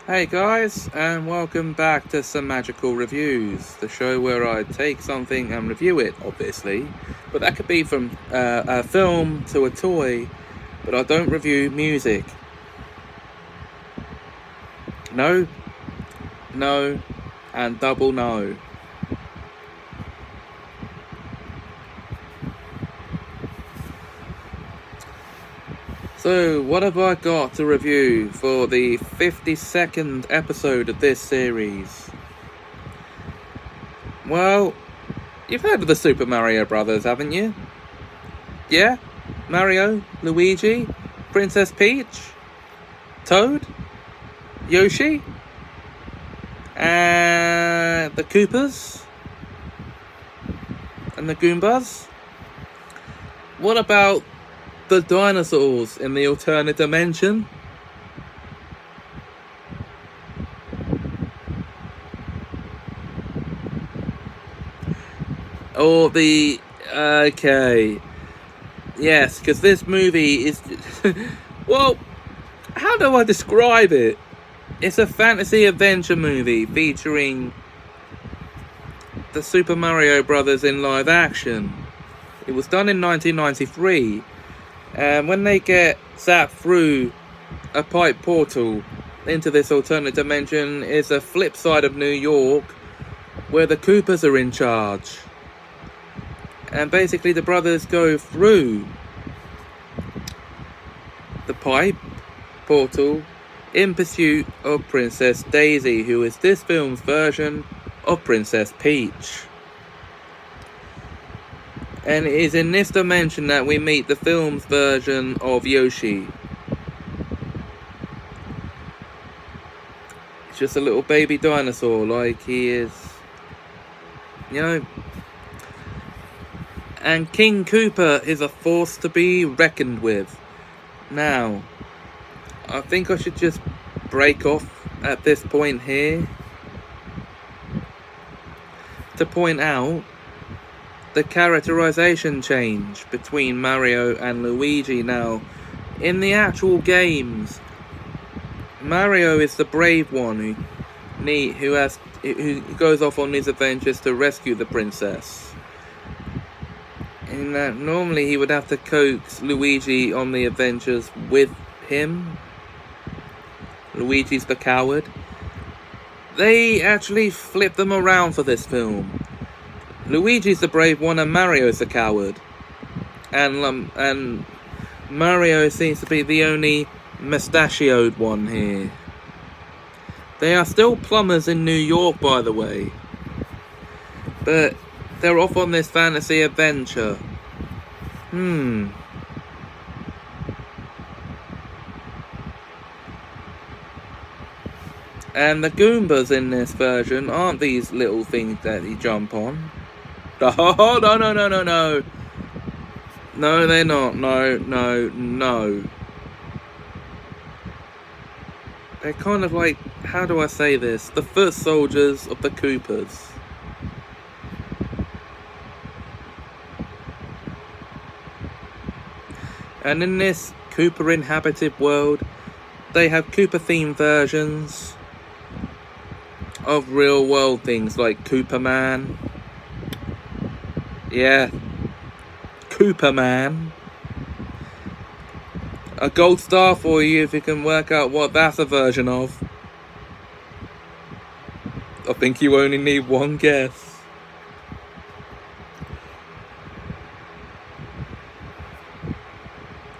Hey guys, and welcome back to Semajical Reviews, the show where I take something and review it, obviously. But that could be from a film to a toy, but I don't review music. No, no, and double no. So, what have I got to review for the 52nd episode of this series? Well, you've heard of the Super Mario Brothers, haven't you? Yeah? Mario, Luigi, Princess Peach, Toad, Yoshi, and the Koopas, and the Goombas. What about the dinosaurs in the alternate dimension? Or the... Okay. Yes, because this movie is... Well, how do I describe it? It's a fantasy adventure movie featuring the Super Mario Brothers in live action. It was done in 1993. And when they get zapped through a pipe portal into this alternate dimension, is a flip side of New York where the Koopas are in charge. And basically the brothers go through the pipe portal in pursuit of Princess Daisy, who is this film's version of Princess Peach. And it is in this dimension that we meet the film's version of Yoshi. It's just a little baby dinosaur, like he is, you know. And King Koopa is a force to be reckoned with. Now, I think I should just break off at this point here to point out the characterization change between Mario and Luigi. Now, in the games, Mario is the brave one who goes off on these adventures to rescue the princess. In that, normally he would have to coax Luigi on the adventures with him. Luigi's the coward. They actually flip them around for this film. Luigi's the brave one and Mario's the coward. And Mario seems to be the only mustachioed one here. They are still plumbers in New York, by the way. But they're off on this fantasy adventure. And the Goombas in this version aren't these little things that you jump on. Oh, no. No, they're not. No. They're kind of like, how do I say this? The foot soldiers of the Koopas. And in this Koopa inhabited world, they have Koopa themed versions of real world things like Koopa Man. Yeah, Koopa Man. A gold star for you if you can work out what that's a version of. I think you only need one guess.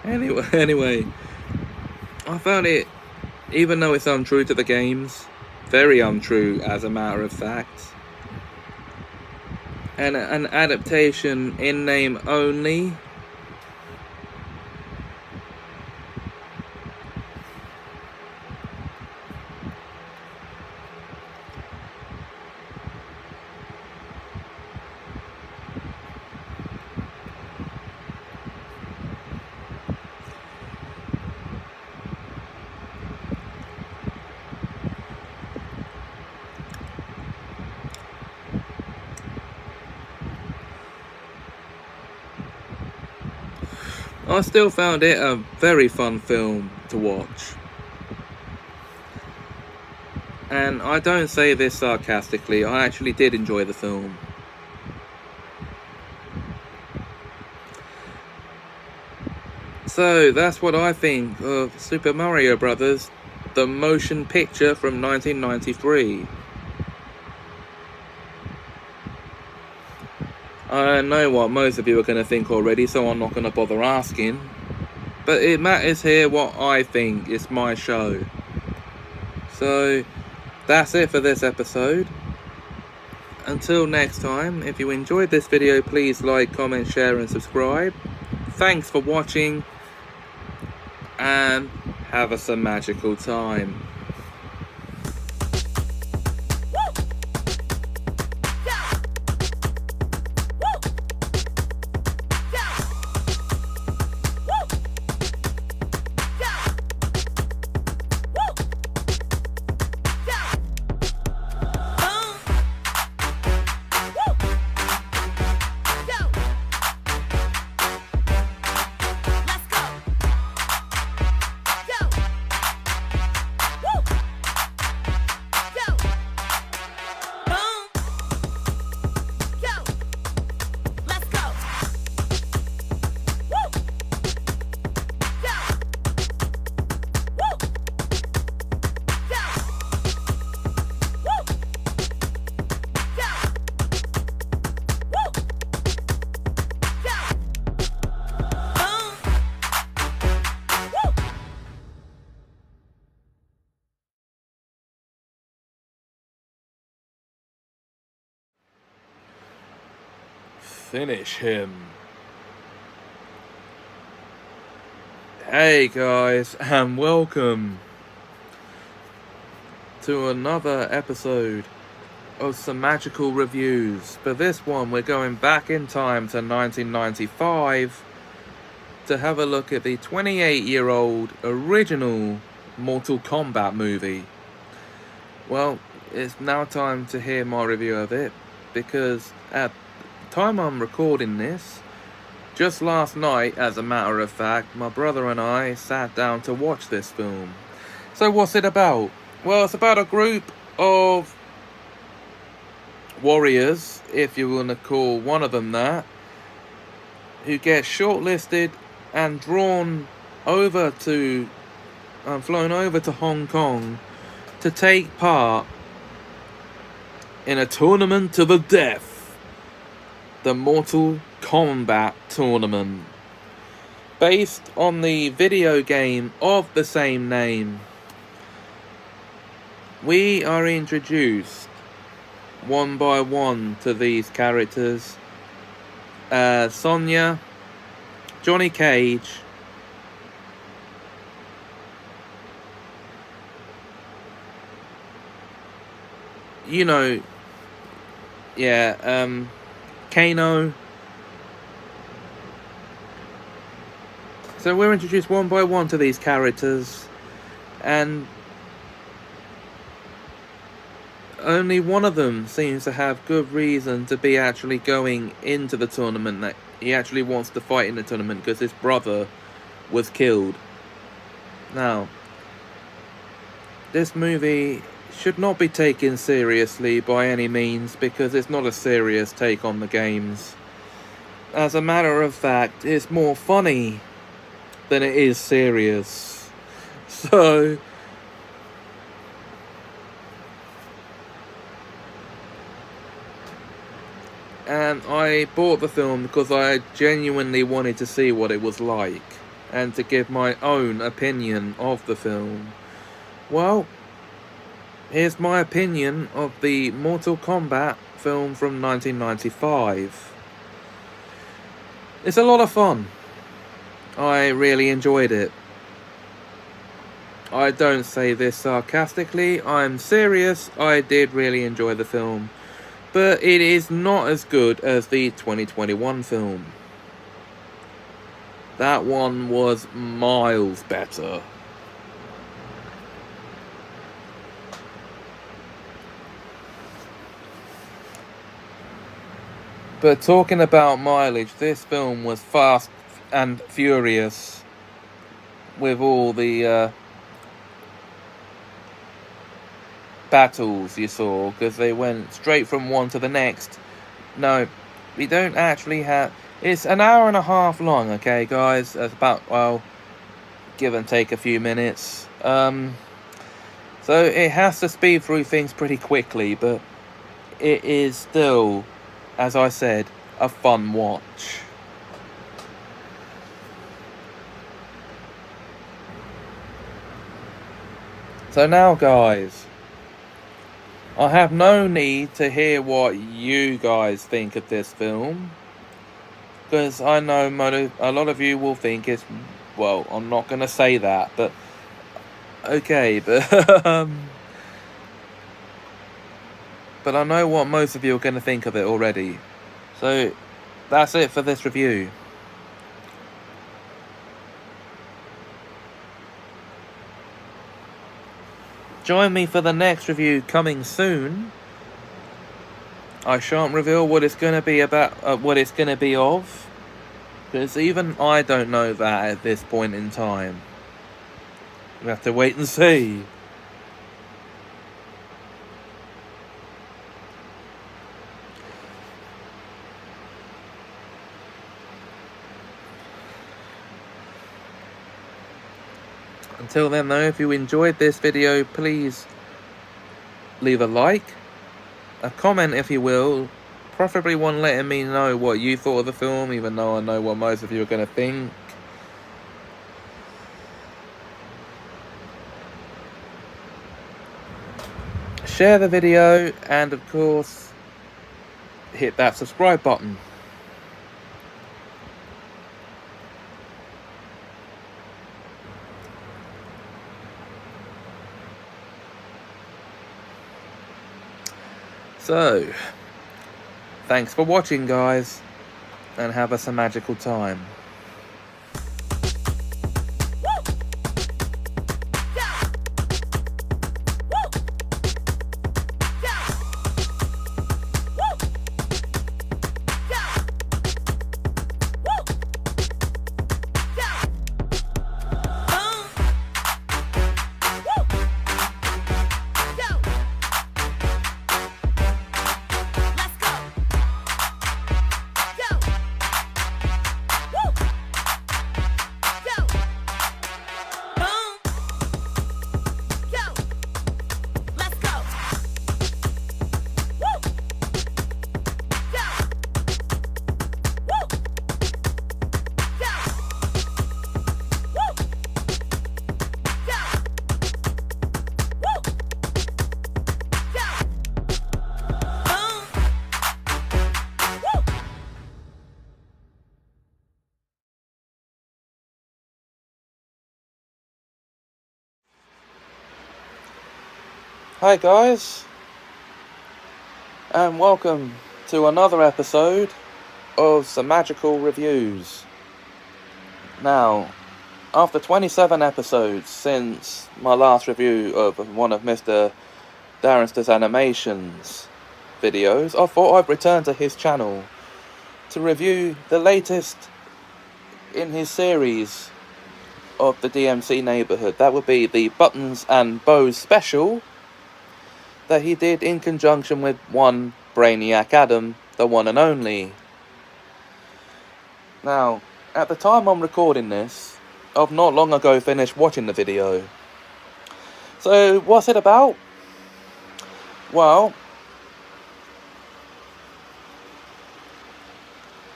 Anyway, I found it, even though it's untrue to the games, very untrue as a matter of fact, and an adaptation in name only. I still found it a very fun film to watch. And I don't say this sarcastically, I actually did enjoy the film. So that's what I think of Super Mario Brothers, the motion picture from 1993. I know what most of you are going to think already, so I'm not going to bother asking. But it matters here what I think. It's my show. So that's it for this episode. Until next time, if you enjoyed this video, please like, comment, share and subscribe. Thanks for watching, and have a Semajical time. Finish him. Hey guys, and welcome to another episode of Semajical Reviews. For this one, we're going back in time to 1995 to have a look at the 28-year-old original Mortal Kombat movie. Well, it's now time to hear my review of it, because at the time I'm recording this, just last night, as a matter of fact, my brother and I sat down to watch this film. So what's it about? Well, it's about a group of warriors, if you want to call one of them that, who get shortlisted and drawn over to, flown over to Hong Kong to take part in a tournament to the death, the Mortal Kombat tournament, based on the video game of the same name. We are introduced one by one to these characters. Sonya, Johnny Cage, you know, Kano. So we're introduced one by one to these characters, and only one of them seems to have good reason to be actually going into the tournament, that he actually wants to fight in the tournament because his brother was killed. Now, this movie should not be taken seriously by any means, because it's not a serious take on the games. As a matter of fact, it's more funny than it is serious. So and I bought the film because I genuinely wanted to see what it was like and to give my own opinion of the film. Well, here's my opinion of the Mortal Kombat film from 1995. It's a lot of fun. I really enjoyed it. I don't say this sarcastically, I'm serious, I did really enjoy the film. But it is not as good as the 2021 film. That one was miles better. But talking about mileage, this film was fast and furious with all the battles you saw, because they went straight from one to the next. No, we don't actually have... It's an hour and a half long, okay, guys? That's about, well, give and take a few minutes. So it has to speed through things pretty quickly, but it is still, as I said, a fun watch. So now, guys, I have no need to hear what you guys think of this film, because I know a lot of you will think it's, well, I'm not going to say that, but okay, but but I know what most of you are going to think of it already. So that's it for this review. Join me for the next review coming soon. I shan't reveal what it's going to be about, what it's going to be of, because even I don't know that at this point in time. We have to wait and see. Until then though, if you enjoyed this video, please leave a like, a comment if you will, preferably one letting me know what you thought of the film, even though I know what most of you are going to think. Share the video, and of course, hit that subscribe button. So, thanks for watching, guys, and have a Semajical time. Hi guys, and welcome to another episode of Semajical Reviews. Now, after 27 episodes since my last review of one of Mr. Darrenster's animations videos, I thought I'd return to his channel to review the latest in his series of the DMC neighborhood. That would be the Buttons and Bows special that he did in conjunction with one Brainiac Adam, the one and only. Now, at the time I'm recording this, I've not long ago finished watching the video. So, what's it about? Well,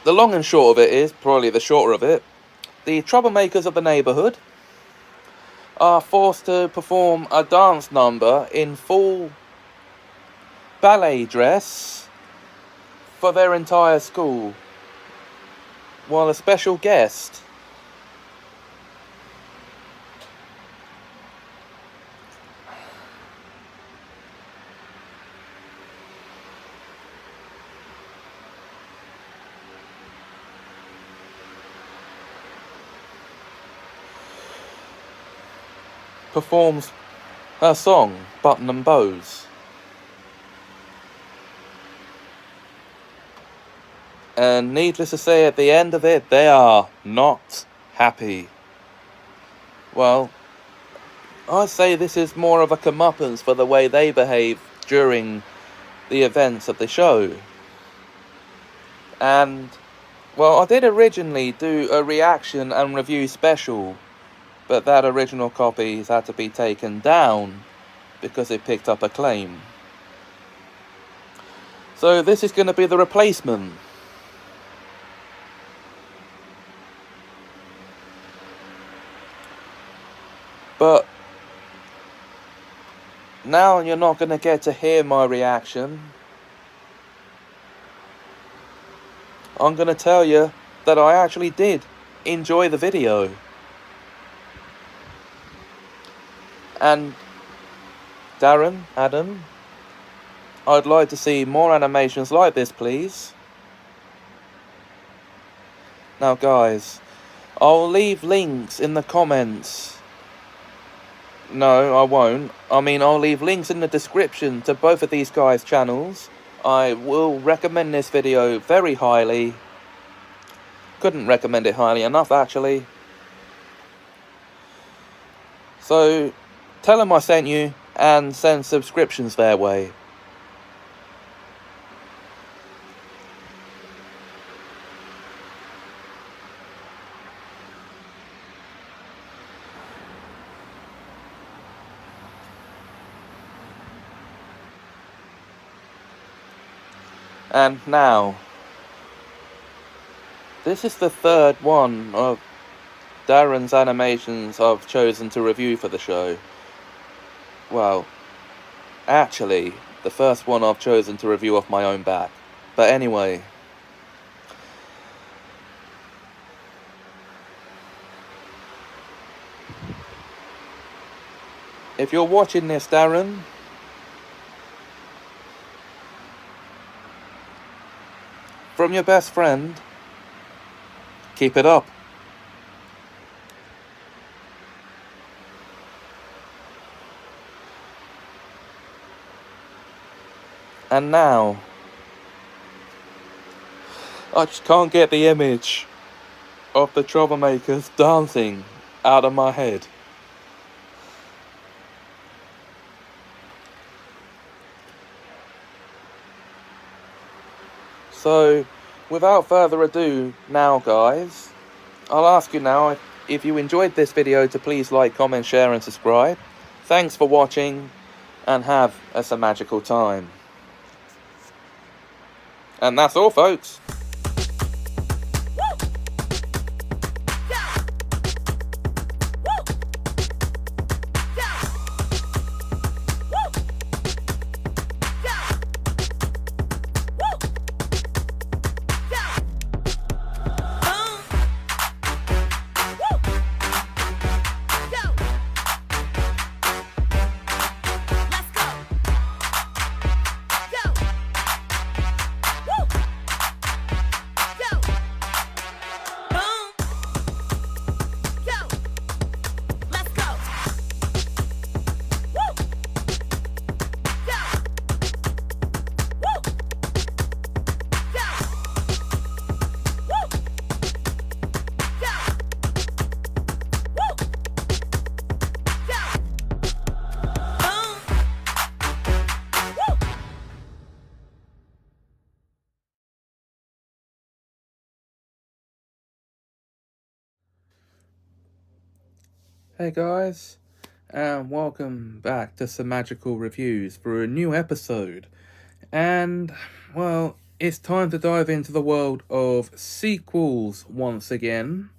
the long and short of it is, probably the shorter of it, the troublemakers of the neighborhood are forced to perform a dance number in full ballet dress for their entire school, while a special guest performs her song, Button and Bows. And needless to say, at the end of it, they are not happy. Well, I say this is more of a comeuppance for the way they behave during the events of the show. And, well, I did originally do a reaction and review special, but that original copy has had to be taken down because it picked up acclaim. So this is going to be the replacement. But now you're not going to get to hear my reaction. I'm going to tell you that I actually did enjoy the video. And Darren, Adam, I'd like to see more animations like this, please. Now guys, I'll leave links in the comments. No, I won't. I mean, I'll leave links in the description to both of these guys' channels. I will recommend this video very highly. Couldn't recommend it highly enough, actually. So, tell them I sent you and send subscriptions their way. And now, this is the third one of Darren's animations I've chosen to review for the show. Well, actually, the first one I've chosen to review off my own back. But anyway. If you're watching this, Darren, from your best friend, keep it up. And now, I just can't get the image of the troublemakers dancing out of my head. So, without further ado, now guys, I'll ask you now if you enjoyed this video to please like, comment, share and subscribe. Thanks for watching and have a Semajical time. And that's all, folks. Hey guys, and welcome back to Semajical Reviews for a new episode. And, well, it's time to dive into the world of sequels once again.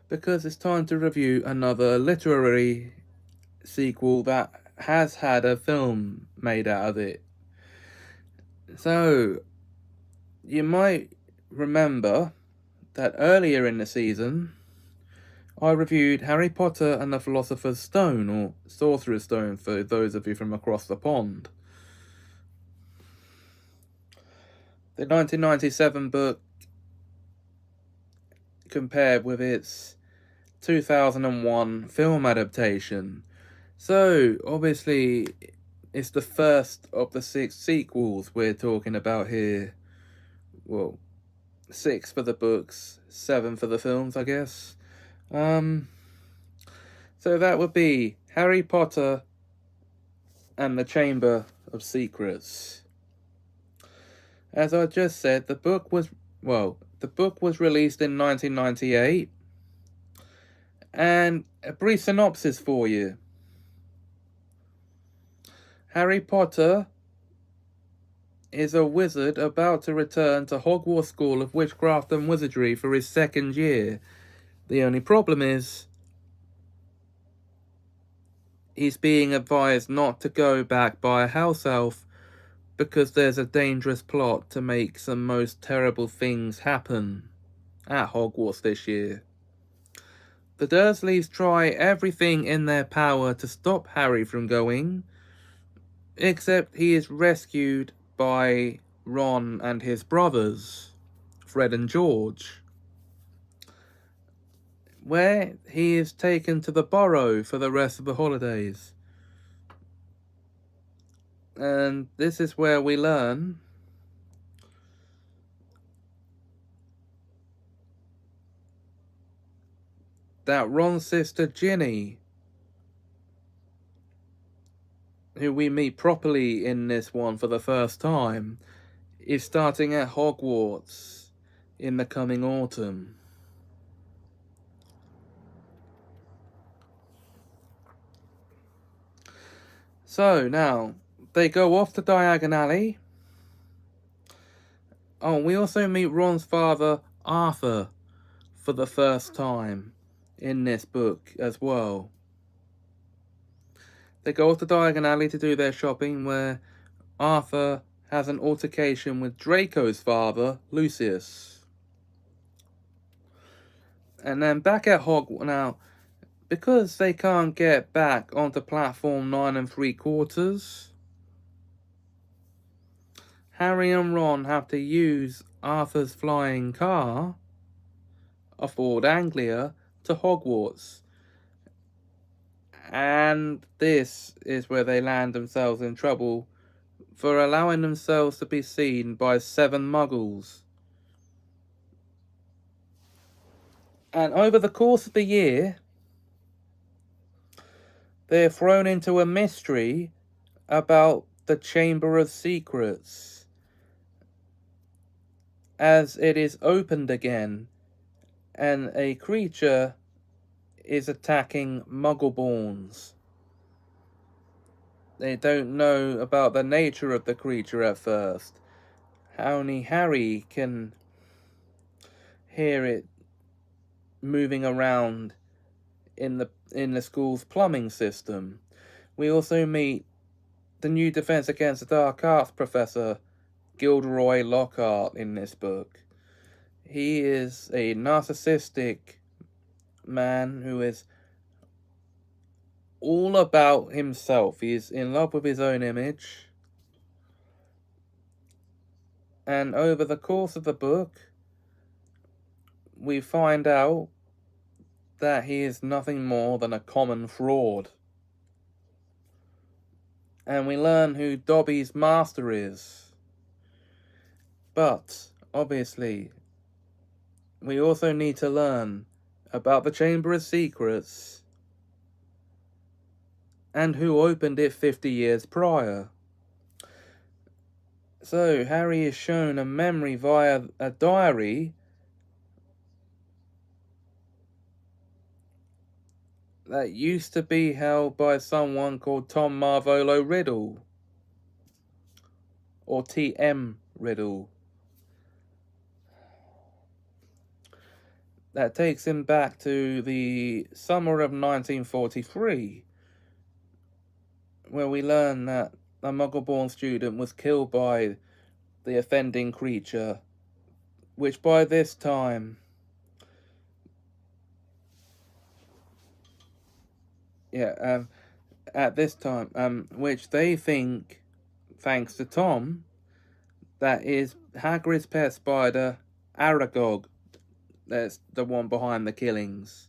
Because it's time to review another literary sequel that has had a film made out of it. So, you might remember that earlier in the season, I reviewed Harry Potter and the Philosopher's Stone, or Sorcerer's Stone for those of you from across the pond. The 1997 book compared with its 2001 film adaptation. So, obviously, it's the first of the 6 sequels we're talking about here. Well, 6 for the books, 7 for the films, I guess. So that would be Harry Potter and the Chamber of Secrets. As I just said, the book was released in 1998. And a brief synopsis for you. Harry Potter is a wizard about to return to Hogwarts School of Witchcraft and Wizardry for his second year. The only problem is he's being advised not to go back by a house elf because there's a dangerous plot to make some most terrible things happen at Hogwarts this year. The Dursleys try everything in their power to stop Harry from going, except he is rescued by Ron and his brothers, Fred and George, where he is taken to the Burrow for the rest of the holidays. And this is where we learn that Ron's sister Ginny, who we meet properly in this one for the first time, is starting at Hogwarts in the coming autumn. So now they go off to Diagon Alley. Oh, we also meet Ron's father, Arthur, for the first time in this book as well. They go off to Diagon Alley to do their shopping, where Arthur has an altercation with Draco's father, Lucius. And then back at Hogwarts now, because they can't get back onto platform 9 3/4, Harry and Ron have to use Arthur's flying car, a Ford Anglia, to Hogwarts. And this is where they land themselves in trouble for allowing themselves to be seen by 7 muggles. And over the course of the year, they're thrown into a mystery about the Chamber of Secrets, as it is opened again and a creature is attacking Muggleborns. They don't know about the nature of the creature at first. Only Harry can hear it moving around in the school's plumbing system. We also meet the new Defense Against the Dark Arts professor, Gilderoy Lockhart, in this book. He is a narcissistic man who is all about himself. He is in love with his own image. And over the course of the book, we find out that he is nothing more than a common fraud. And we learn who Dobby's master is. But, obviously, we also need to learn about the Chamber of Secrets and who opened it 50 years prior. So, Harry is shown a memory via a diary that used to be held by someone called Tom Marvolo Riddle, or T.M. Riddle. That takes him back to the summer of 1943, where we learn that a Muggle-born student was killed by the offending creature, which by this time, which they think, thanks to Tom, that is Hagrid's pet spider, Aragog. That's the one behind the killings.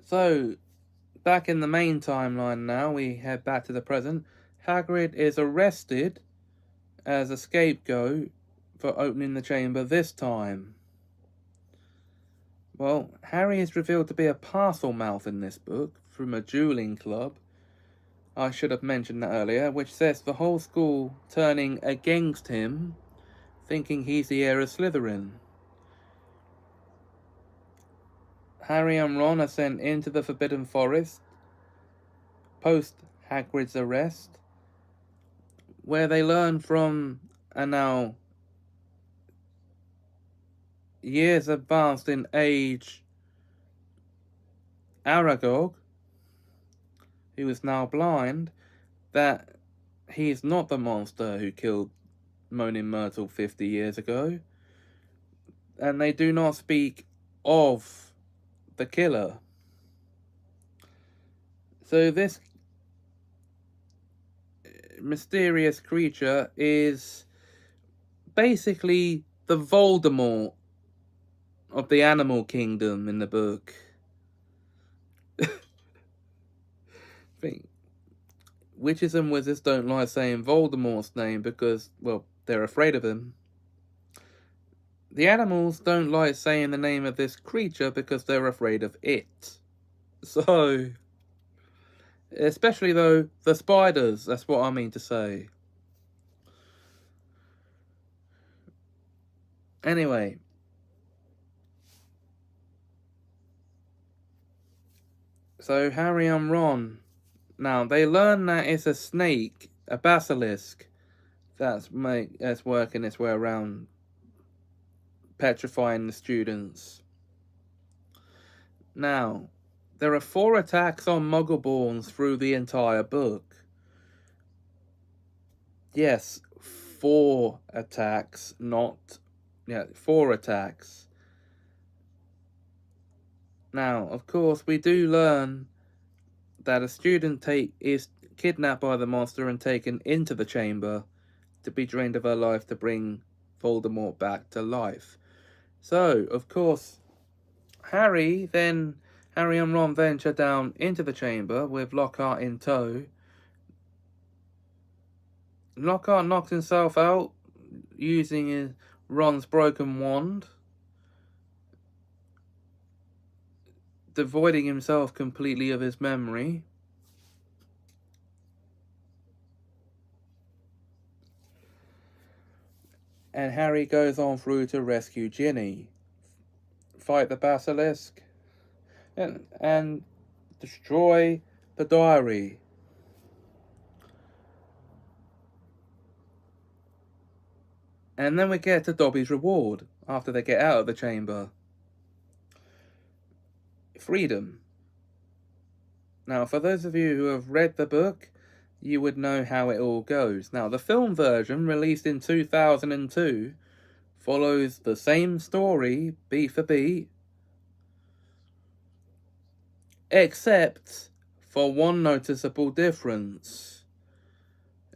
So, back in the main timeline now, we head back to the present. Hagrid is arrested as a scapegoat for opening the chamber this time. Well, Harry is revealed to be a parcel mouth in this book from a dueling club. I should have mentioned that earlier, which sets the whole school turning against him, thinking he's the heir of Slytherin. Harry and Ron are sent into the Forbidden Forest post Hagrid's arrest, where they learn from a now years advanced in age Aragog, who is now blind, that he's not the monster who killed Moaning Myrtle 50 years ago, and they do not speak of the killer. So this mysterious creature is basically the Voldemort of the animal kingdom in the book. Witches and wizards don't like saying Voldemort's name because, well, they're afraid of him. The animals don't like saying the name of this creature because they're afraid of it. So, especially though, the spiders, that's what I mean to say. Anyway. So, Harry and Ron. Now, they learn that it's a snake, a basilisk, that's working its way around, petrifying the students. Now, there are 4 attacks on Muggleborns through the entire book. Yes, 4 attacks, not... Yeah, 4 attacks. Now, of course, we do learn that a student is kidnapped by the monster and taken into the chamber to be drained of her life to bring Voldemort back to life. So, of course, Harry and Ron venture down into the chamber with Lockhart in tow. Lockhart knocks himself out using Ron's broken wand, devoiding himself completely of his memory. And Harry goes on through to rescue Ginny, fight the basilisk, and destroy the diary. And then we get to Dobby's reward after they get out of the chamber. Freedom. Now, for those of you who have read the book, you would know how it all goes. Now, the film version, released in 2002, follows the same story, beat for beat, except for one noticeable difference.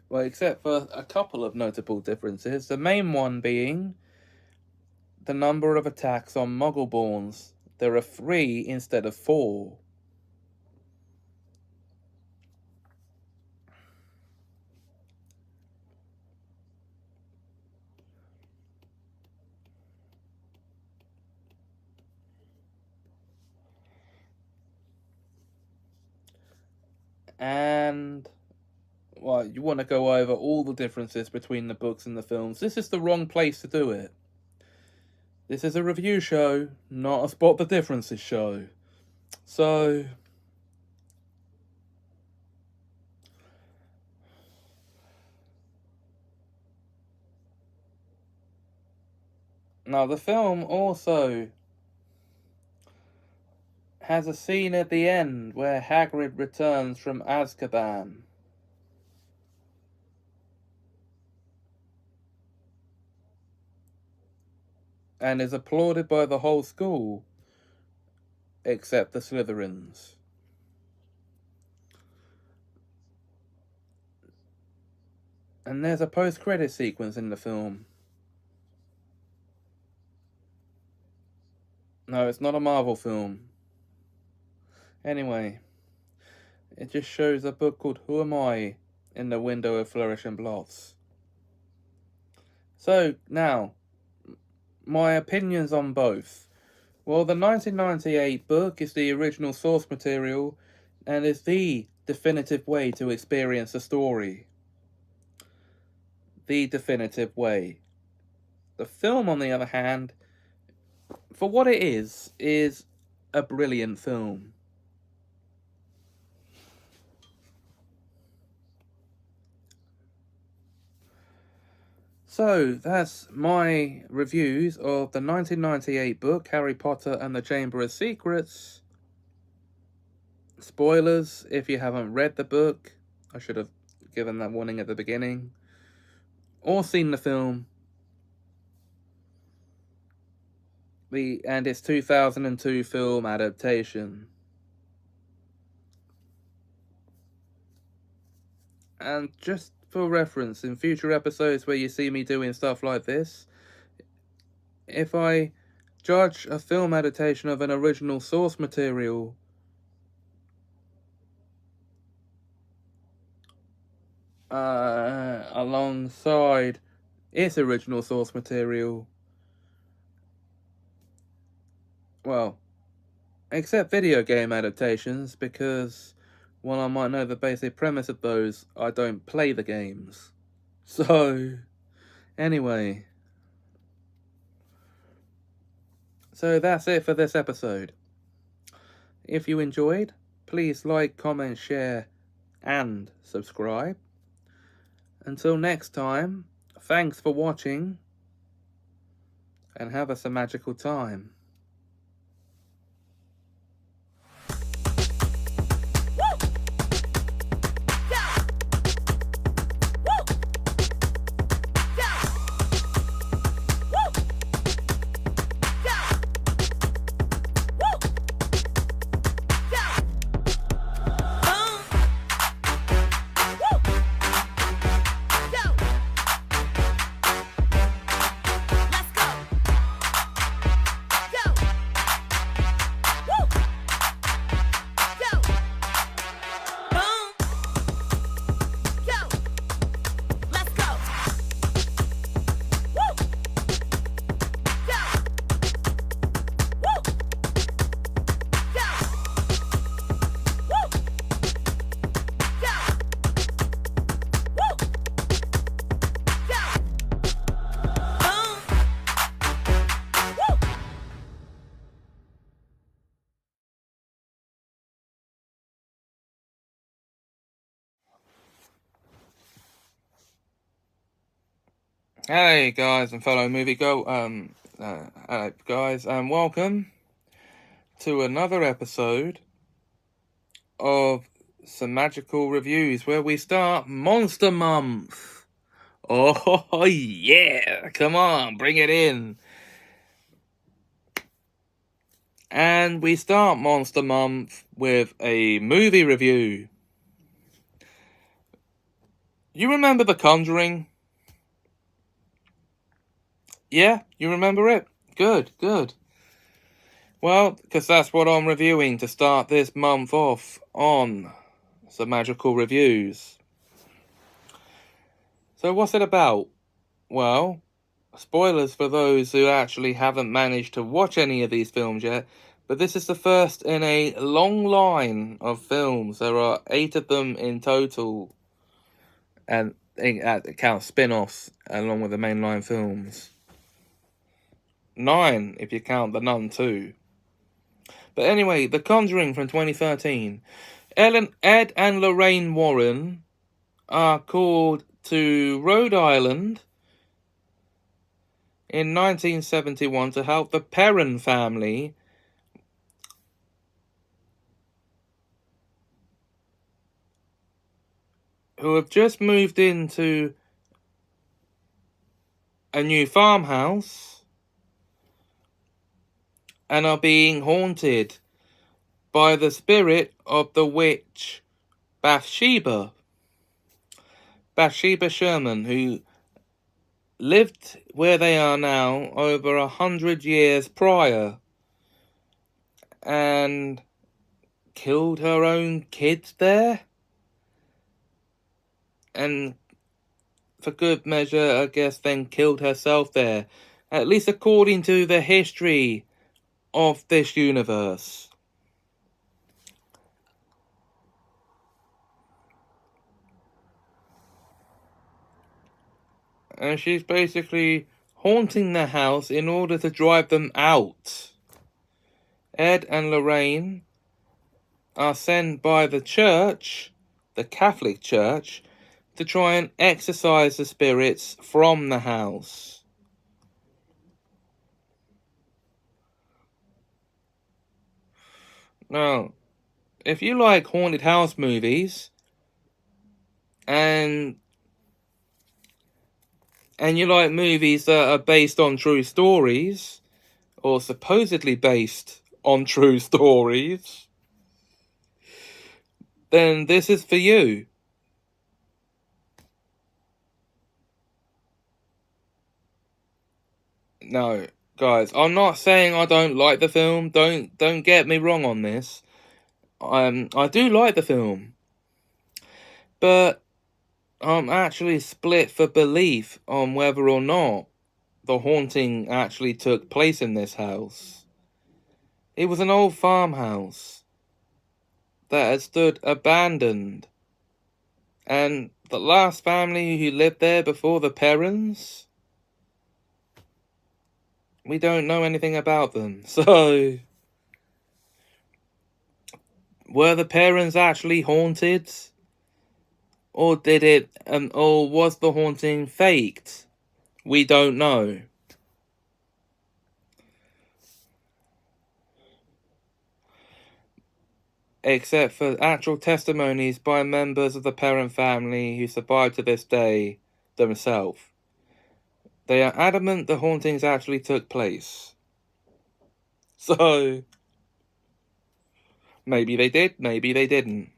Well, except for a couple of notable differences. The main one being the number of attacks on Muggleborns. There are 3 instead of 4. And, well, you want to go over all the differences between the books and the films. This is the wrong place to do it. This is a review show, not a spot the differences show. So, now the film also has a scene at the end where Hagrid returns from Azkaban. And is applauded by the whole school, except the Slytherins. And there's a post-credit sequence in the film. No, it's not a Marvel film. Anyway, it just shows a book called Who Am I in the window of Flourish and Blotts. So, now, my opinions on both. Well, the 1998 book is the original source material and is the definitive way to experience a story. The definitive way. The film, on the other hand, for what it is a brilliant film. So, that's my reviews of the 1998 book, Harry Potter and the Chamber of Secrets. Spoilers, if you haven't read the book, I should have given that warning at the beginning, or seen the film, and its 2002 film adaptation. And just for reference, in future episodes where you see me doing stuff like this, if I judge a film adaptation of an original source material alongside its original source material, well, except video game adaptations, because while I might know the basic premise of those, I don't play the games. So, anyway. So that's it for this episode. If you enjoyed, please like, comment, share, and subscribe. Until next time, thanks for watching, and have a Semajical time. Hey guys and fellow hello guys, and welcome to another episode of Semajical Reviews, where we start Monster Month. Oh yeah, come on, bring it in. And we start Monster Month with a movie review. You remember The Conjuring? Yeah, you remember it? Good. Well, because that's what I'm reviewing to start this month off on Semajical Reviews. So what's it about? Well, spoilers for those who actually haven't managed to watch any of these films yet, but this is the first in a long line of films. There are 8 of them in total, and it counts spin-offs along with the mainline films. 9 if you count The Nun too. But anyway, The Conjuring from 2013. Ed and Lorraine Warren are called to Rhode Island in 1971 to help the Perron family who have just moved into a new farmhouse and are being haunted by the spirit of the witch Bathsheba Sherman, who lived where they are now over 100 years prior and killed her own kids there, and for good measure, I guess, then killed herself there, at least according to the history of this universe. And she's basically haunting the house in order to drive them out. Ed and Lorraine are sent by the church, the Catholic Church, to try and exorcise the spirits from the house. Now, if you like haunted house movies, and you like movies that are based on true stories, or supposedly based on true stories, then this is for you. No, guys, I'm not saying I don't like the film. Don't get me wrong on this. I do like the film, but I'm actually split for belief on whether or not the haunting actually took place in this house. It was an old farmhouse that had stood abandoned, and the last family who lived there before the parents, we don't know anything about them. So, were the parents actually haunted? Or did it, or was the haunting faked? We don't know. Except for actual testimonies by members of the parent family who survived to this day themselves. They are adamant the hauntings actually took place. So, maybe they did, maybe they didn't.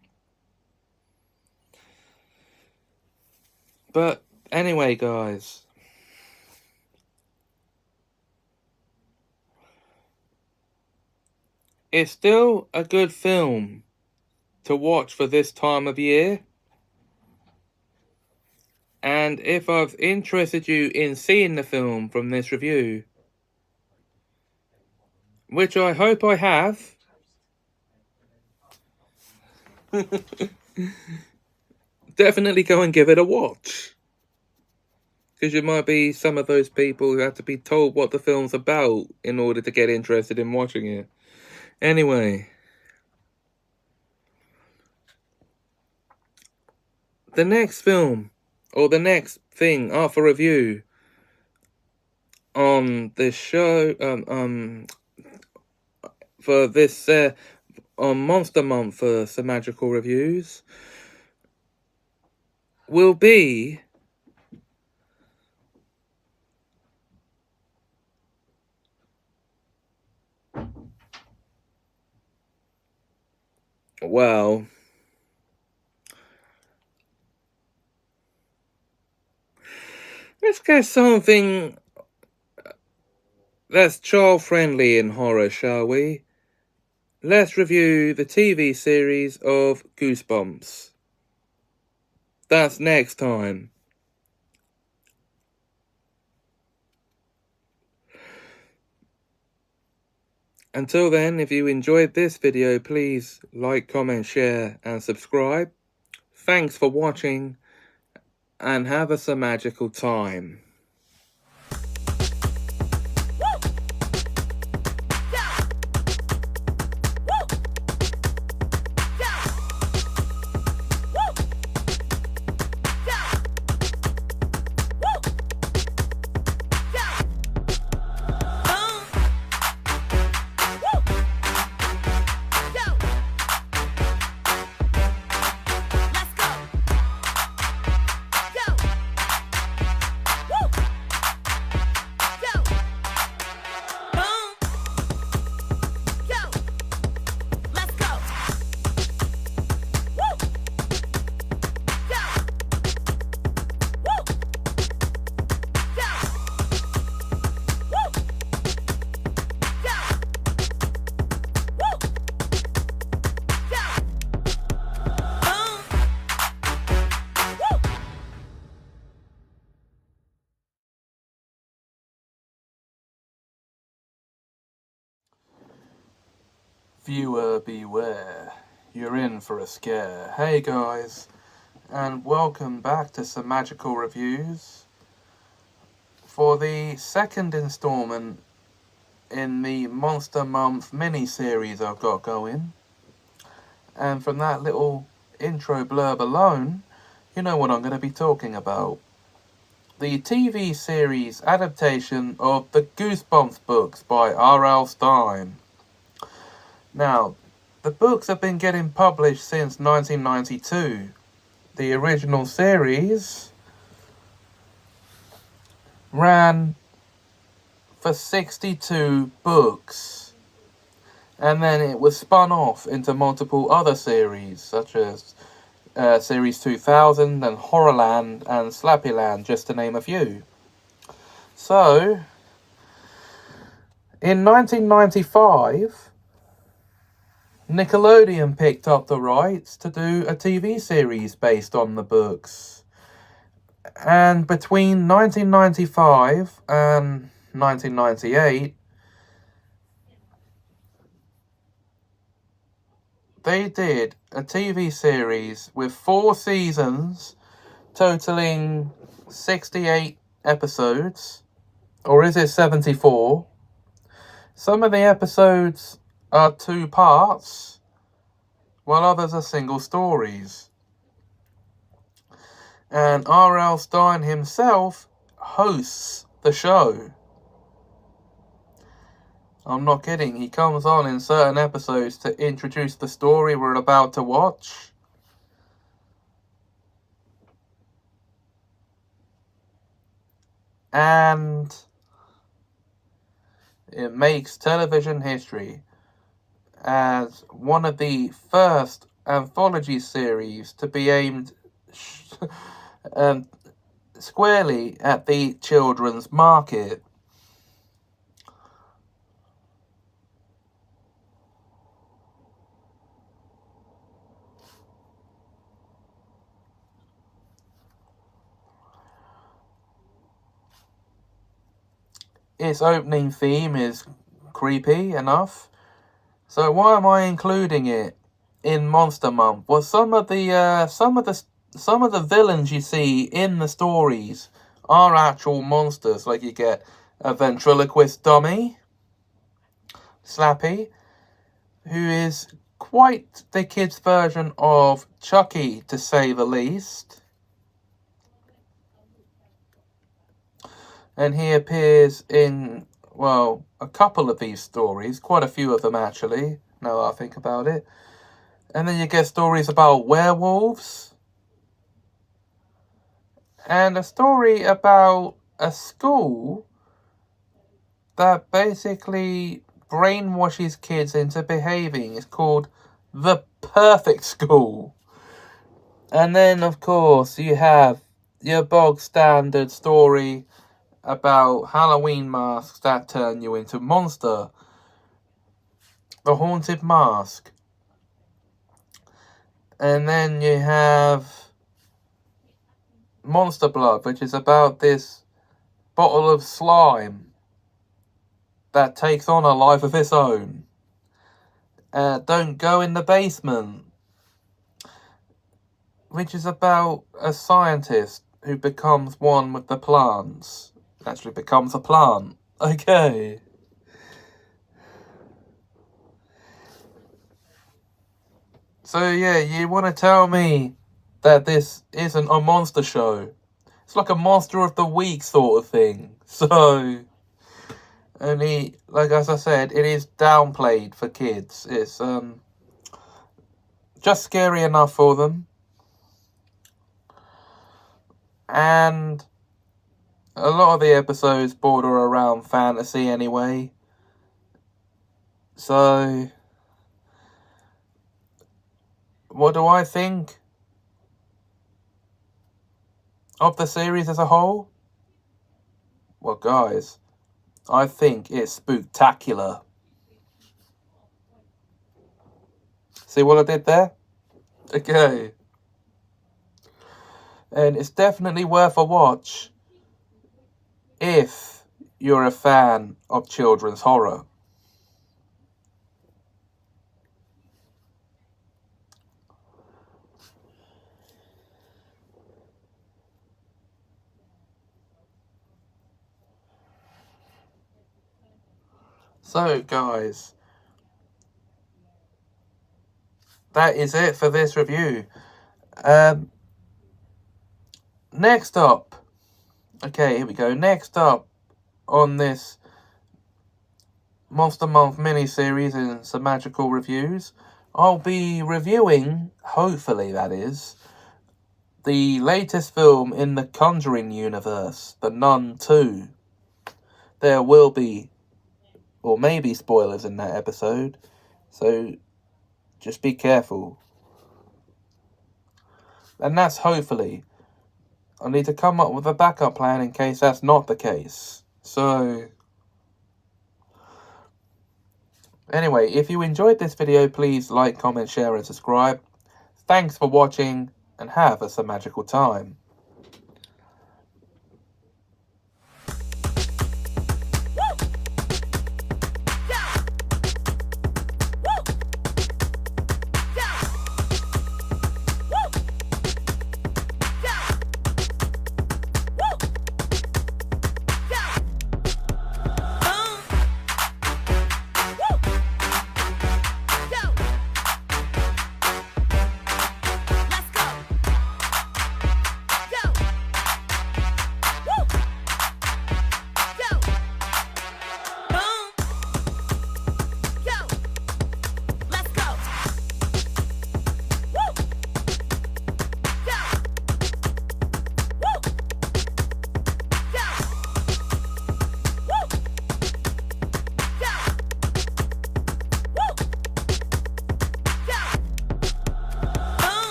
But anyway, guys, it's still a good film to watch for this time of year. And if I've interested you in seeing the film from this review, which I hope I have, definitely go and give it a watch. Because you might be some of those people who have to be told what the film's about in order to get interested in watching it. Anyway, the next film, or the next thing up for review on this show, for this on Monster Month for Semajical Reviews, will be well, let's get something that's child-friendly in horror, shall we? Let's review the TV series of Goosebumps. That's next time. Until then, if you enjoyed this video, please like, comment, share, and subscribe. Thanks for watching, and have a Semajical time. Woo! Viewer beware, you're in for a scare. Hey guys, and welcome back to Semajical Reviews for the second installment in the Monster Month mini-series I've got going. And from that little intro blurb alone, you know what I'm going to be talking about. The TV series adaptation of the Goosebumps books by R.L. Stine. Now, the books have been getting published since 1992. The original series ran for 62 books, and then it was spun off into multiple other series, such as Series 2000 and Horrorland and Slappyland, just to name a few. So, in 1995, Nickelodeon picked up the rights to do a TV series based on the books. And between 1995 and 1998, they did a TV series with 4 seasons, totaling 68 episodes. Or is it 74? Some of the episodes are 2 parts, while others are single stories. And R.L. Stine himself hosts the show. I'm not kidding, he comes on in certain episodes to introduce the story we're about to watch. And it makes television history as one of the first anthology series to be aimed squarely at the children's market. Its opening theme is creepy enough, so why am I including it in Monster Month? Well, some of the villains you see in the stories are actual monsters. Like you get a ventriloquist dummy, Slappy, who is quite the kid's version of Chucky, to say the least. And he appears in, well, a couple of these stories, quite a few of them actually, now that I think about it. And then you get stories about werewolves. And a story about a school that basically brainwashes kids into behaving. It's called The Perfect School. And then, of course, you have your bog standard story about Halloween masks that turn you into monster. The Haunted Mask. And then you have Monster Blood, which is about this bottle of slime that takes on a life of its own. Don't Go in the Basement, which is about a scientist who becomes one with the plants. Actually becomes a plant. Okay. So yeah, you want to tell me that this isn't a monster show? It's like a Monster of the Week sort of thing. So, only, like as I said, it is downplayed for kids. It's just scary enough for them. And a lot of the episodes border around fantasy anyway. So, what do I think of the series as a whole? Well, guys, I think it's spooktacular. See what I did there? Okay. And it's definitely worth a watch if you're a fan of children's horror. So, guys, that is it for this review. Next up, okay, here we go. Next up on this Monster Month mini-series in Semajical Reviews, I'll be reviewing, hopefully that is, the latest film in the Conjuring universe, The Nun 2. There will be, or maybe, spoilers in that episode, so just be careful. And that's hopefully. I need to come up with a backup plan in case that's not the case. So, anyway, if you enjoyed this video, please like, comment, share, and subscribe. Thanks for watching, and have a magical time.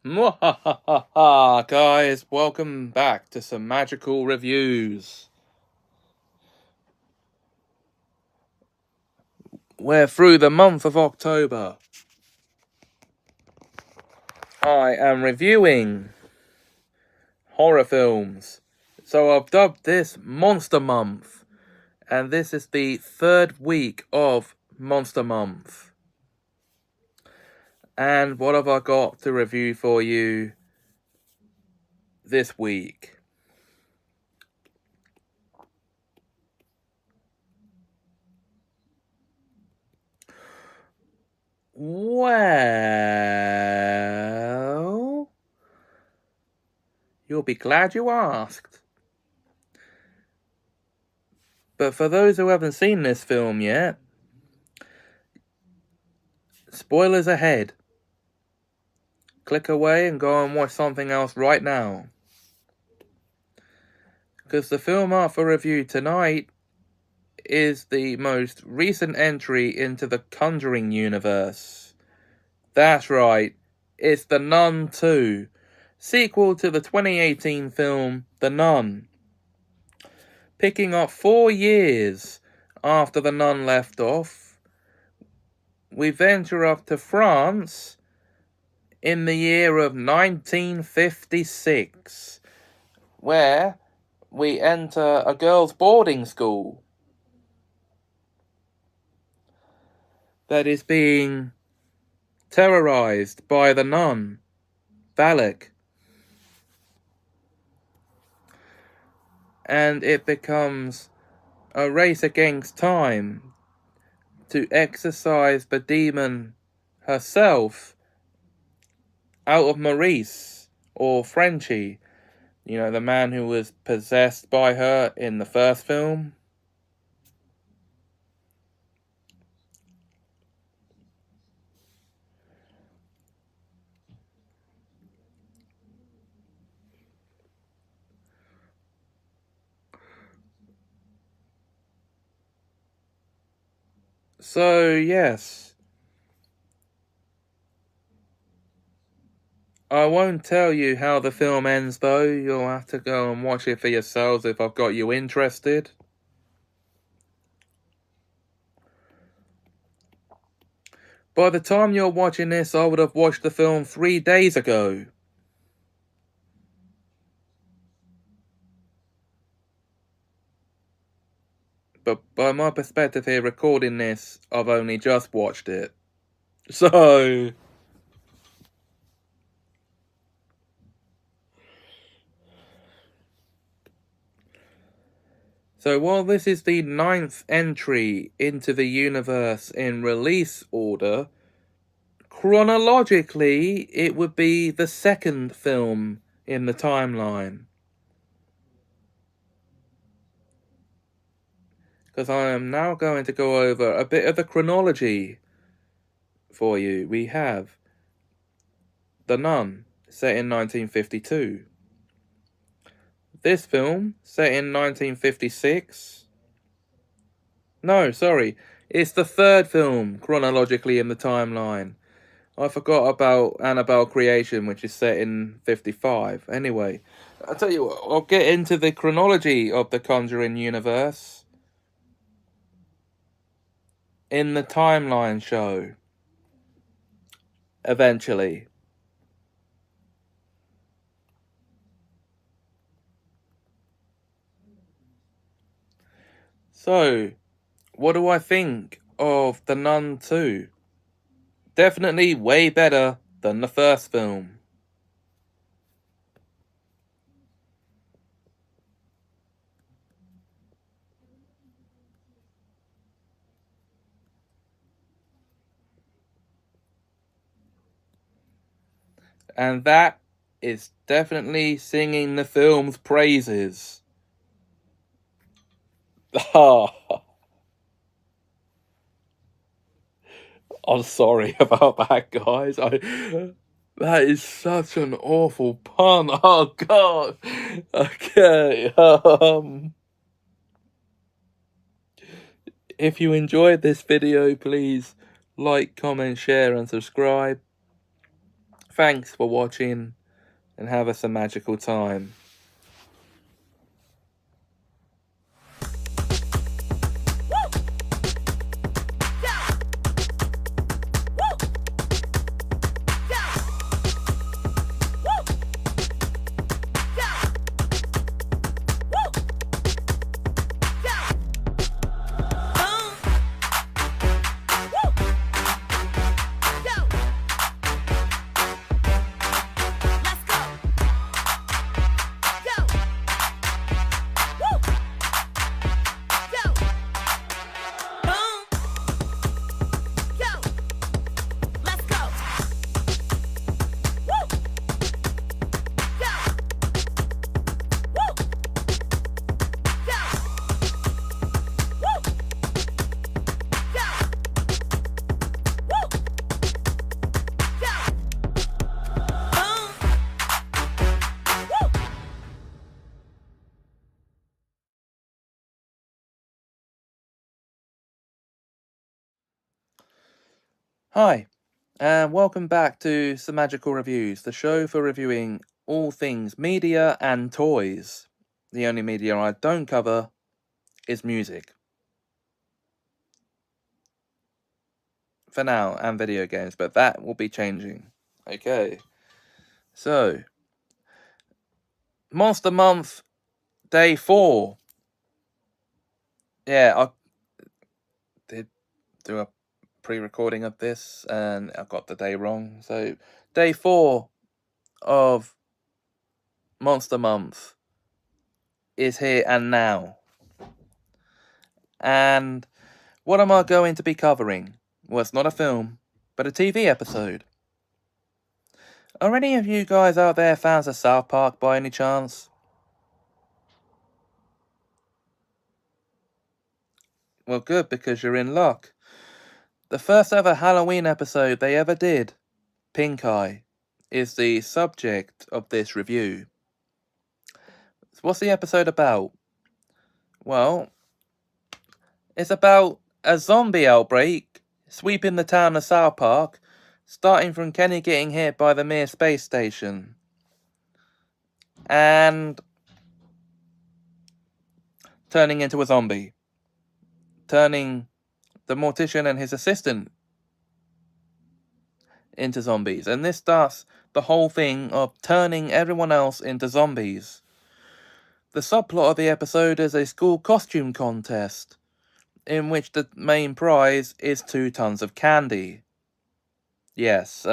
Mwahaha, guys, welcome back to Semajical Reviews. We're through the month of October. I am reviewing horror films. So I've dubbed this Monster Month. And this is the third week of Monster Month. And what have I got to review for you this week? Well, you'll be glad you asked. But for those who haven't seen this film yet, spoilers ahead. Click away and go and watch something else right now. Because the film up for review tonight is the most recent entry into the Conjuring universe. That's right, it's The Nun 2, sequel to the 2018 film The Nun. Picking up 4 years after The Nun left off, we venture up to France in the year of 1956, where we enter a girls' boarding school that is being terrorized by the nun, Valak. And it becomes a race against time to exorcise the demon herself out of Maurice, or Frenchie, you know, the man who was possessed by her in the first film. So, yes, I won't tell you how the film ends, though. You'll have to go and watch it for yourselves if I've got you interested. By the time you're watching this, I would have watched the film 3 days ago. But by my perspective here, recording this, I've only just watched it. So, while this is the 9th entry into the universe in release order, chronologically, it would be the 2nd film in the timeline. Because I am now going to go over a bit of the chronology for you. We have The Nun, set in 1952. This film, set in 1956. No, sorry. It's the 3rd film chronologically in the timeline. I forgot about Annabelle Creation, which is set in 55. Anyway, I'll tell you what, I'll get into the chronology of the Conjuring universe in the timeline show. Eventually. So, what do I think of The Nun 2? Definitely way better than the first film. And that is definitely singing the film's praises. I'm sorry about that, guys. That is such an awful pun. Oh god. Okay. If you enjoyed this video, please like, comment, share, and subscribe. Thanks for watching, and have a magical time. Hi, and welcome back to Semajical Reviews, the show for reviewing all things media and toys. The only media I don't cover is music. For now, and video games, but that will be changing. Okay, so Monster Month, Day 4. Yeah, I did do a pre-recording of this, and I got the day wrong. So, Day 4 of Monster Month is here and now. And what am I going to be covering? Well, it's not a film, but a TV episode. Are any of you guys out there fans of South Park by any chance? Well, good, because you're in luck. The first ever Halloween episode they ever did, Pink Eye, is the subject of this review. So what's the episode about? Well, it's about a zombie outbreak sweeping the town of South Park, starting from Kenny getting hit by the Mir space station. And turning into a zombie. Turning the mortician and his assistant into zombies. And this starts the whole thing of turning everyone else into zombies. The subplot of the episode is a school costume contest, in which the main prize is 2 tons of candy. Yes,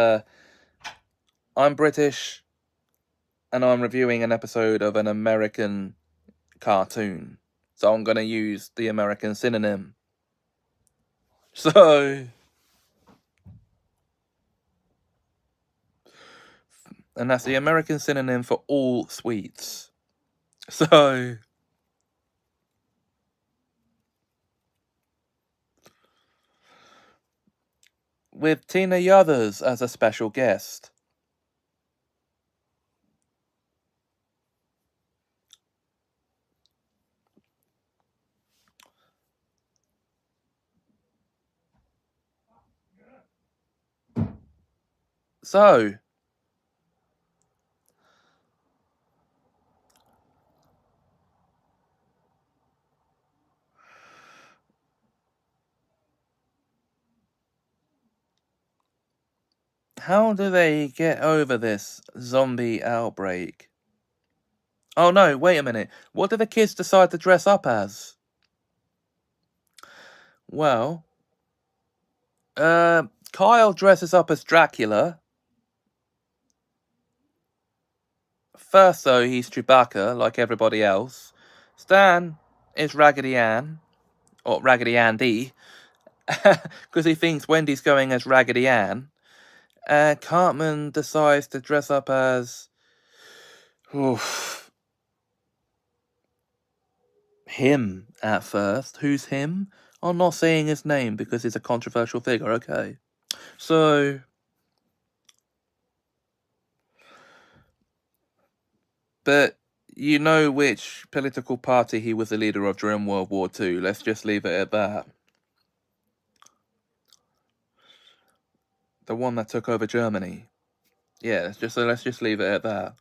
I'm British, and I'm reviewing an episode of an American cartoon. So I'm going to use the American synonym. So, and that's the American synonym for all sweets. So, with Tina Yothers as a special guest. So, how do they get over this zombie outbreak? Oh no, wait a minute. What do the kids decide to dress up as? Well, Kyle dresses up as Dracula. First, though, he's Chewbacca, like everybody else. Stan is Raggedy Ann, or Raggedy Andy, because he thinks Wendy's going as Raggedy Ann. Cartman decides to dress up as... Oof, him at first. Who's him? I'm not saying his name because he's a controversial figure, okay. So... But you know which political party he was the leader of during World War II. Let's just leave it at that. The one that took over Germany. Yeah, let's just leave it at that.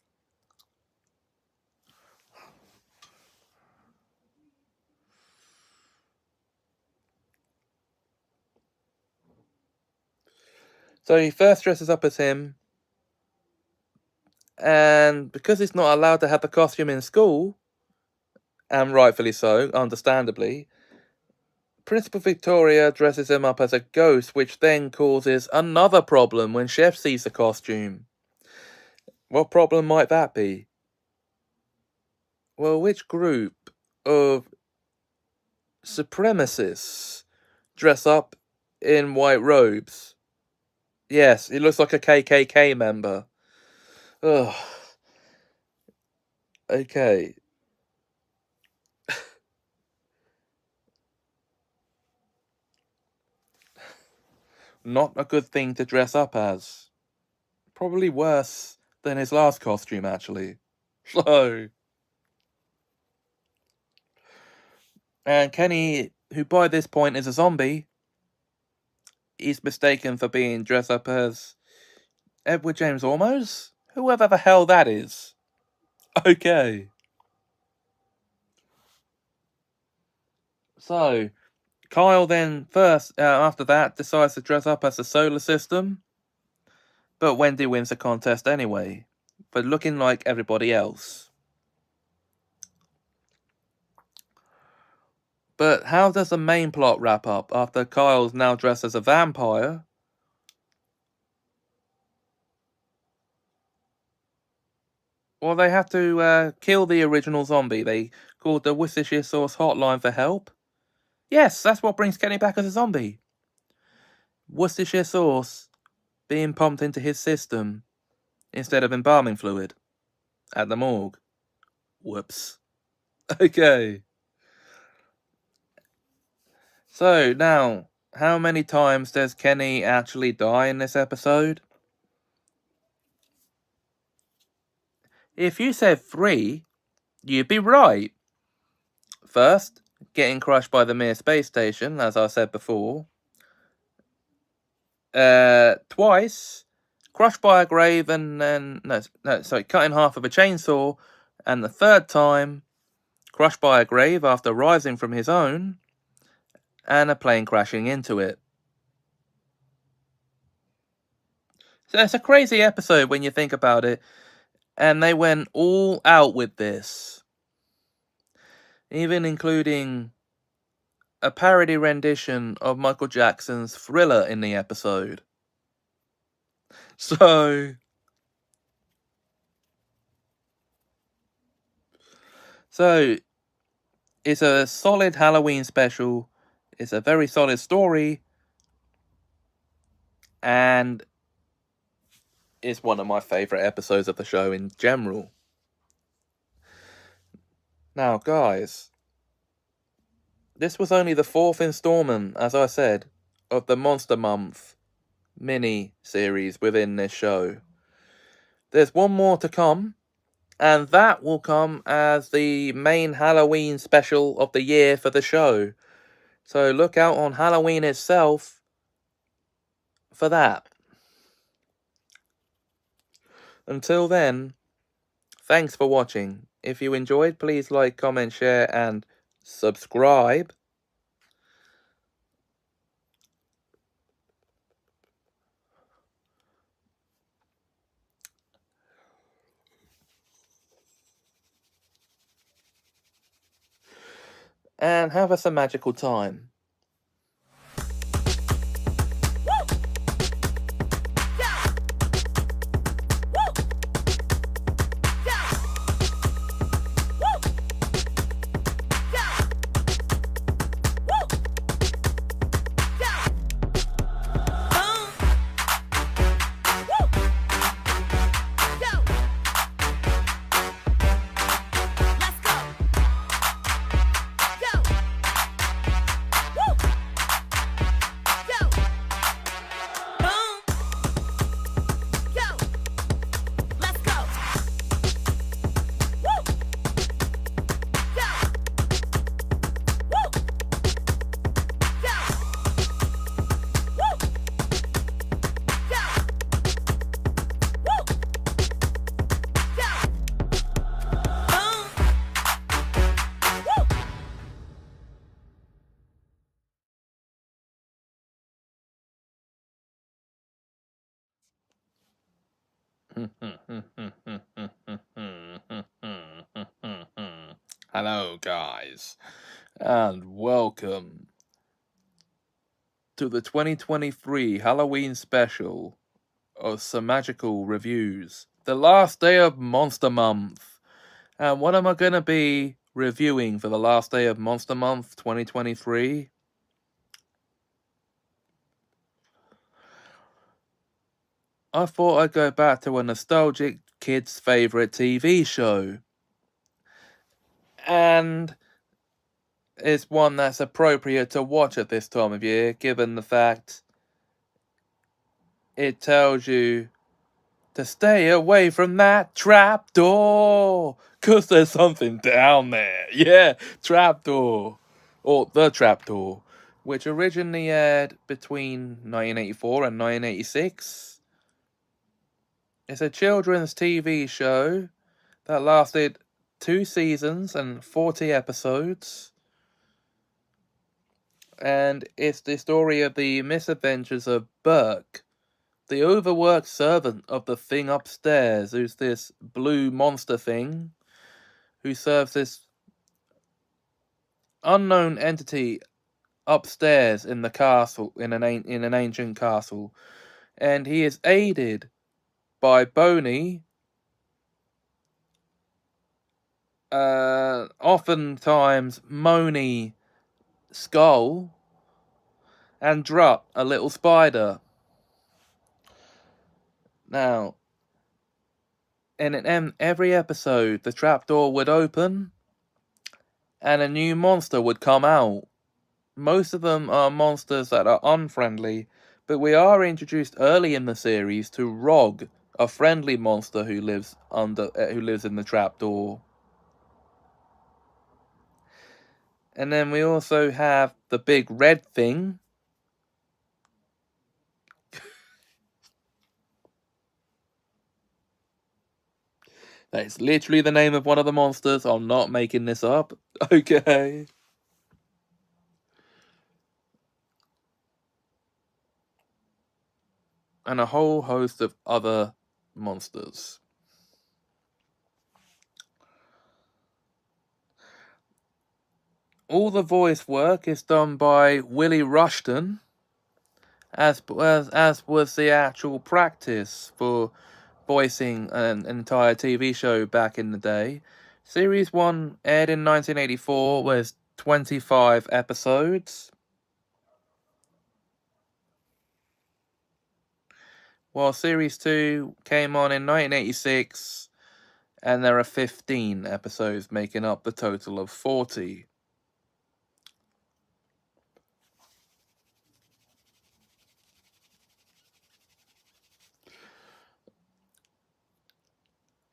So he first dresses up as him, and because he's not allowed to have the costume in school, and rightfully so, understandably, Principal Victoria dresses him up as a ghost, which then causes another problem when Chef sees the costume. What problem might that be? Well, which group of supremacists dress up in white robes? Yes, he looks like a KKK member. Ugh. Okay. Not a good thing to dress up as. Probably worse than his last costume, actually. So... And Kenny, who by this point is a zombie, is mistaken for being dressed up as Edward James Olmos? Whoever the hell that is. Okay. So, Kyle then after that, decides to dress up as the solar system. But Wendy wins the contest anyway, but looking like everybody else. But how does the main plot wrap up after Kyle's now dressed as a vampire? Well, they have to kill the original zombie. They called the Worcestershire Sauce hotline for help. Yes, that's what brings Kenny back as a zombie. Worcestershire sauce being pumped into his system instead of embalming fluid at the morgue. Whoops. Okay. So, now, how many times does Kenny actually die in this episode? If you said 3, you'd be right. First, getting crushed by the Mir space station, as I said before. Twice, crushed by a grave and then... cut in half with a chainsaw. And the third time, crushed by a grave after rising from his own, and a plane crashing into it. So it's a crazy episode when you think about it, and they went all out with this. Even including a parody rendition of Michael Jackson's Thriller in the episode. So it's a solid Halloween special. It's a very solid story, and it's one of my favorite episodes of the show in general. Now, guys, this was only the 4th installment, as I said, of the Monster Month mini series within this show. There's one more to come, and that will come as the main Halloween special of the year for the show. So look out on Halloween itself for that. Until then, thanks for watching. If you enjoyed, please like, comment, share, and subscribe. And have us a magical time. Hello, guys, and welcome to the 2023 Halloween special of Semajical Reviews, the last day of Monster Month. And what am I going to be reviewing for the last day of Monster Month 2023? I thought I'd go back to a nostalgic kid's favourite TV show. And it's one that's appropriate to watch at this time of year, given the fact it tells you to stay away from that trapdoor, 'cause there's something down there. Yeah, trapdoor. Or the trapdoor, which originally aired between 1984 and 1986. It's a children's TV show that lasted 2 seasons and 40 episodes. And it's the story of the misadventures of Burke, the overworked servant of the thing upstairs, who's this blue monster thing, who serves this unknown entity upstairs in the castle, in an ancient castle. And he is aided by Boney, oftentimes moany Skull, and Drut, a little spider. Now, in every episode, the trapdoor would open, and a new monster would come out. Most of them are monsters that are unfriendly, but we are introduced early in the series to Rog, a friendly monster who lives in the trapdoor. And then we also have the big red thing. That's literally the name of one of the monsters. I'm not making this up. Okay. And a whole host of other monsters. All the voice work is done by Willie Rushton, as was the actual practice for voicing an entire TV show back in the day. Series 1 aired in 1984 with 25 episodes, while Series 2 came on in 1986, and there are 15 episodes making up the total of 40.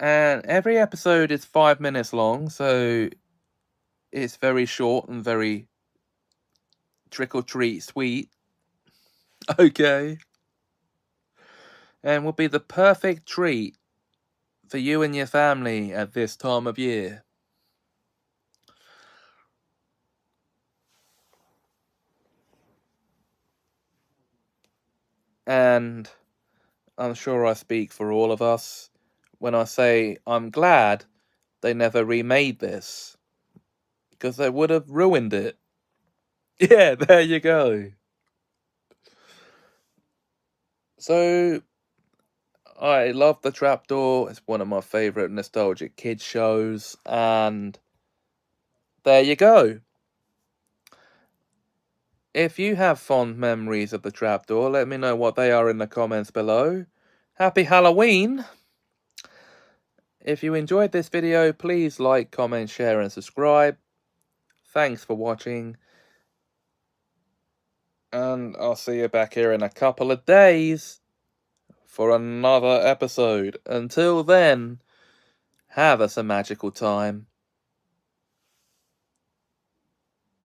And every episode is 5 minutes long, so it's very short and very trick-or-treat sweet. Okay. And will be the perfect treat for you and your family at this time of year. And I'm sure I speak for all of us when I say I'm glad they never remade this, because they would have ruined it. Yeah, there you go. So, I love The Trapdoor. It's one of my favourite nostalgic kids shows, and there you go. If you have fond memories of The Trapdoor, let me know what they are in the comments below. Happy Halloween! If you enjoyed this video, please like, comment, share and subscribe. Thanks for watching. And I'll see you back here in a couple of days for another episode. Until then, have a magical time.